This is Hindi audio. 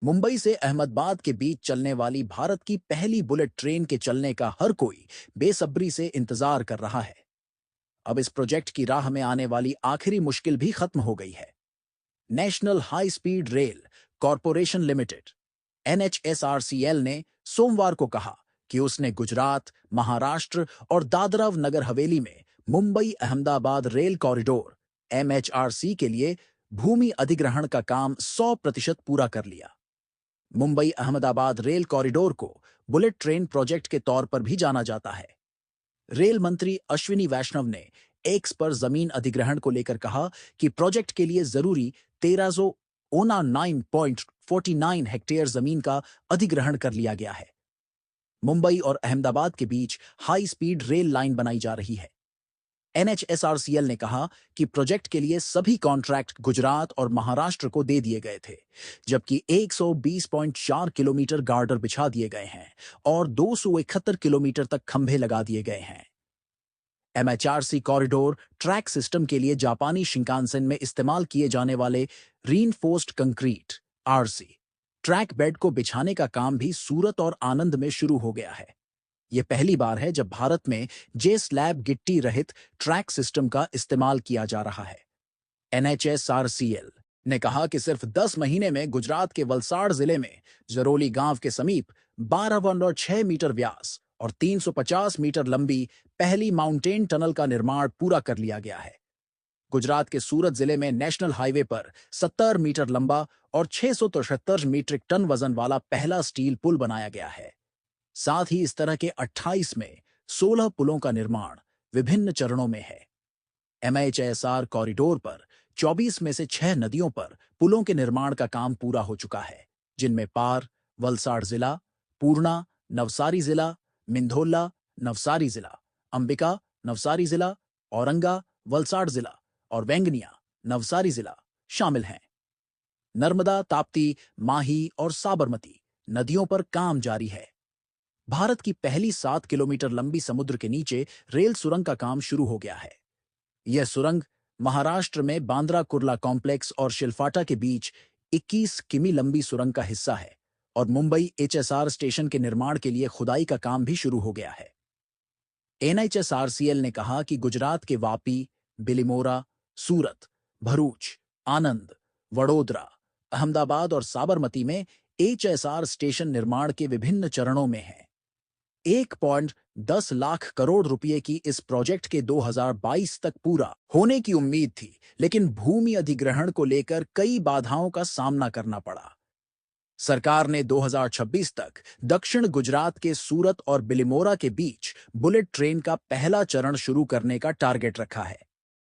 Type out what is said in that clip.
मुंबई से अहमदाबाद के बीच चलने वाली भारत की पहली बुलेट ट्रेन के चलने का हर कोई बेसब्री से इंतजार कर रहा है। अब इस प्रोजेक्ट की राह में आने वाली आखिरी मुश्किल भी खत्म हो गई है। National high speed rail corporation limited NHSRCL ने सोमवार को कहा कि उसने गुजरात, महाराष्ट्र और दादरा व नगर हवेली में मुंबई अहमदाबाद रेल कॉरिडोर एमएचआरसी के लिए भूमि अधिग्रहण का काम 100% पूरा कर लिया। मुंबई अहमदाबाद रेल कॉरिडोर को बुलेट ट्रेन प्रोजेक्ट के तौर पर भी जाना जाता है। रेल मंत्री अश्विनी वैष्णव ने एक्स पर जमीन अधिग्रहण को लेकर कहा कि प्रोजेक्ट के लिए जरूरी 1349.49 हेक्टेयर जमीन का अधिग्रहण कर लिया गया है। मुंबई और अहमदाबाद के बीच हाई स्पीड रेल लाइन बनाई जा रही है। एनएचएसआरसीएल ने कहा कि प्रोजेक्ट के लिए सभी कॉन्ट्रैक्ट गुजरात और महाराष्ट्र को दे दिए गए थे, जबकि 120.4 किलोमीटर गार्डर बिछा दिए गए हैं और 271 किलोमीटर तक खंभे लगा दिए गए हैं। एमएचआरसी कॉरिडोर ट्रैक सिस्टम के लिए जापानी शिंकानसेन में इस्तेमाल किए जाने वाले reinforced concrete RC track bed को बिछाने का काम भी सूरत और आनंद में शुरू हो गया है। यह पहली बार है जब भारत में जे स्लैब गिट्टी रहित ट्रैक सिस्टम का इस्तेमाल किया जा रहा है। एनएचएसआरसीएल ने कहा कि सिर्फ 10 महीने में गुजरात के वलसाड़ जिले में जरोली गांव के समीप 12.6 मीटर व्यास और 350 मीटर लंबी पहली माउंटेन टनल का निर्माण पूरा कर लिया गया है। गुजरात के सूरत जिले में नेशनल हाईवे पर 70 मीटर लंबा और 673 मीट्रिक टन वजन वाला पहला स्टील पुल बनाया गया है। साथ ही इस तरह के 28 में 16 पुलों का निर्माण विभिन्न चरणों में है। एमएचएसआर कॉरिडोर पर 24 में से 6 नदियों पर पुलों के निर्माण का काम पूरा हो चुका है, जिनमें पार, वलसाड़ जिला, पूर्णा, नवसारी जिला, मिंधोला, नवसारी जिला, अंबिका, नवसारी जिला, औरंगा, वलसाड़ जिला और वेंगनिया, नवसारी जिला शामिल हैं। नर्मदा, ताप्ती, माही और साबरमती नदियों पर काम जारी है। भारत की पहली 7 किलोमीटर लंबी समुद्र के नीचे रेल सुरंग का काम शुरू हो गया है। यह सुरंग महाराष्ट्र में बांद्रा कुर्ला कॉम्प्लेक्स और शिलफाटा के बीच 21 किमी लंबी सुरंग का हिस्सा है और मुंबई एचएसआर स्टेशन के निर्माण के लिए खुदाई का काम भी शुरू हो गया है। एनएचएसआरसीएल ने कहा कि गुजरात के वापी, बिलिमोरा, सूरत, भरूच, आनंद, वडोदरा, अहमदाबाद और साबरमती में एचएसआर स्टेशन निर्माण के विभिन्न चरणों में है। 1.10 लाख करोड़ रुपए की इस प्रोजेक्ट के 2022 तक पूरा होने की उम्मीद थी, लेकिन भूमि अधिग्रहण को लेकर कई बाधाओं का सामना करना पड़ा। सरकार ने 2026 तक दक्षिण गुजरात के सूरत और बिलिमोरा के बीच बुलेट ट्रेन का पहला चरण शुरू करने का टारगेट रखा है।